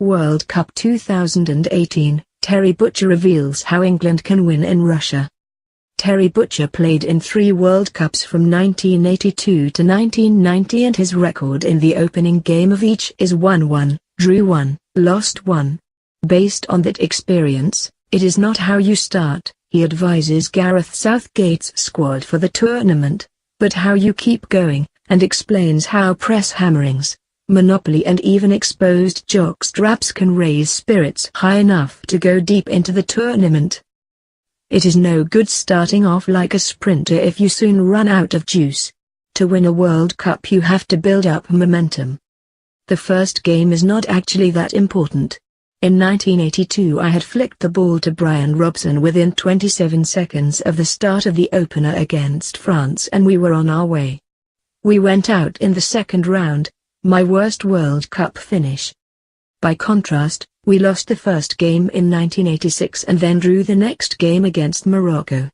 World Cup 2018, Terry Butcher reveals how England can win in Russia. Terry Butcher played in 3 World Cups from 1982 to 1990 and his record in the opening game of each is 1-1, drew 1, lost 1. Based on that experience, it is not how you start, he advises Gareth Southgate's squad for the tournament, but how you keep going, and explains how press hammerings, Monopoly and even exposed jockstraps can raise spirits high enough to go deep into the tournament. It is no good starting off like a sprinter if you soon run out of juice. To win a World Cup you have to build up momentum. The first game is not actually that important. In 1982 I had flicked the ball to Bryan Robson within 27 seconds of the start of the opener against France and we were on our way. We went out in the second round, my worst World Cup finish. By contrast, we lost the first game in 1986 and then drew the next game against Morocco.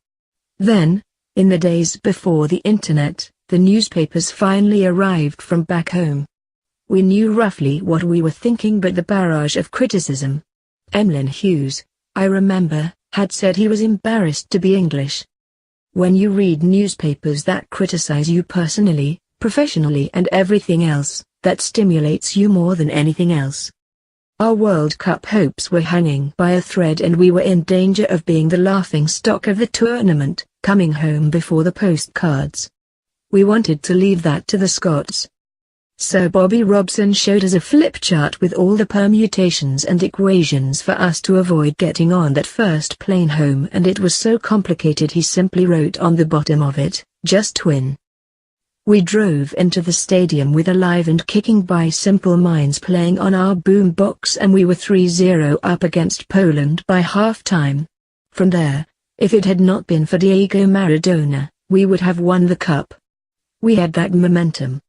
Then, in the days before the internet, the newspapers finally arrived from back home. We knew roughly what we were thinking, but the barrage of criticism. Emlyn Hughes, I remember, had said he was embarrassed to be English. When you read newspapers that criticize you personally, professionally and everything else, that stimulates you more than anything else. Our World Cup hopes were hanging by a thread and we were in danger of being the laughingstock of the tournament, coming home before the postcards. We wanted to leave that to the Scots. Sir Bobby Robson showed us a flip chart with all the permutations and equations for us to avoid getting on that first plane home, and it was so complicated he simply wrote on the bottom of it, just win. We drove into the stadium with Alive and Kicking by Simple Minds playing on our boombox and we were 3-0 up against Poland by half-time. From there, if it had not been for Diego Maradona, we would have won the cup. We had that momentum.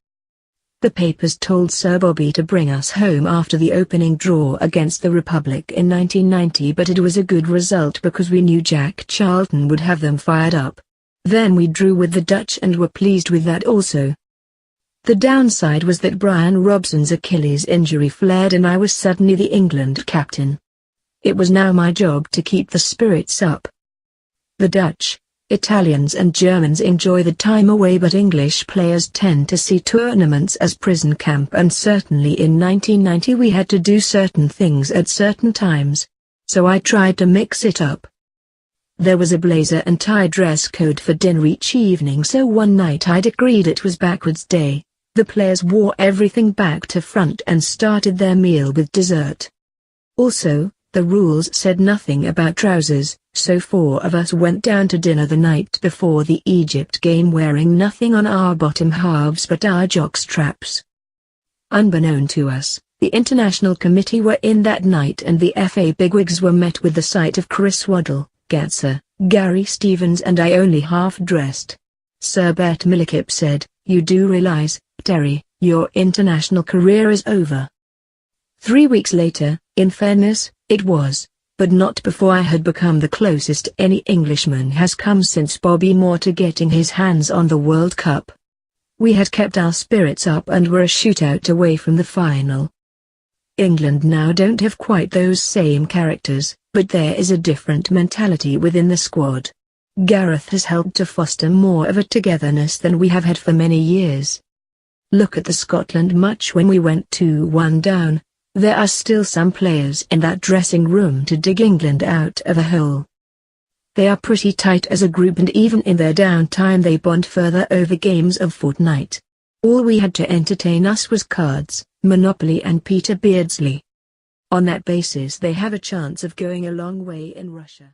The papers told Sir Bobby to bring us home after the opening draw against the Republic in 1990, but it was a good result because we knew Jack Charlton would have them fired up. Then we drew with the Dutch and were pleased with that also. The downside was that Bryan Robson's Achilles injury flared and I was suddenly the England captain. It was now my job to keep the spirits up. The Dutch, Italians and Germans enjoy the time away, but English players tend to see tournaments as prison camp, and certainly in 1990 we had to do certain things at certain times. So I tried to mix it up. There was a blazer and tie dress code for dinner each evening, so one night I'd agreed it was backwards day. The players wore everything back to front and started their meal with dessert. Also, the rules said nothing about trousers, so 4 of us went down to dinner the night before the Egypt game wearing nothing on our bottom halves but our jockstraps. Unbeknown to us, the International Committee were in that night and the FA bigwigs were met with the sight of Chris Waddle, Gatzer, Gary Stevens and I only half-dressed. Sir Bert Millickip said, "You do realize, Terry, your international career is over." 3 weeks later, in fairness, it was, but not before I had become the closest any Englishman has come since Bobby Moore to getting his hands on the World Cup. We had kept our spirits up and were a shootout away from the final. England now don't have quite those same characters, but there is a different mentality within the squad. Gareth has helped to foster more of a togetherness than we have had for many years. Look at the Scotland match when we went 2-1 down. There are still some players in that dressing room to dig England out of a hole. They are pretty tight as a group and even in their downtime they bond further over games of Fortnite. All we had to entertain us was cards, Monopoly and Peter Beardsley. On that basis they have a chance of going a long way in Russia.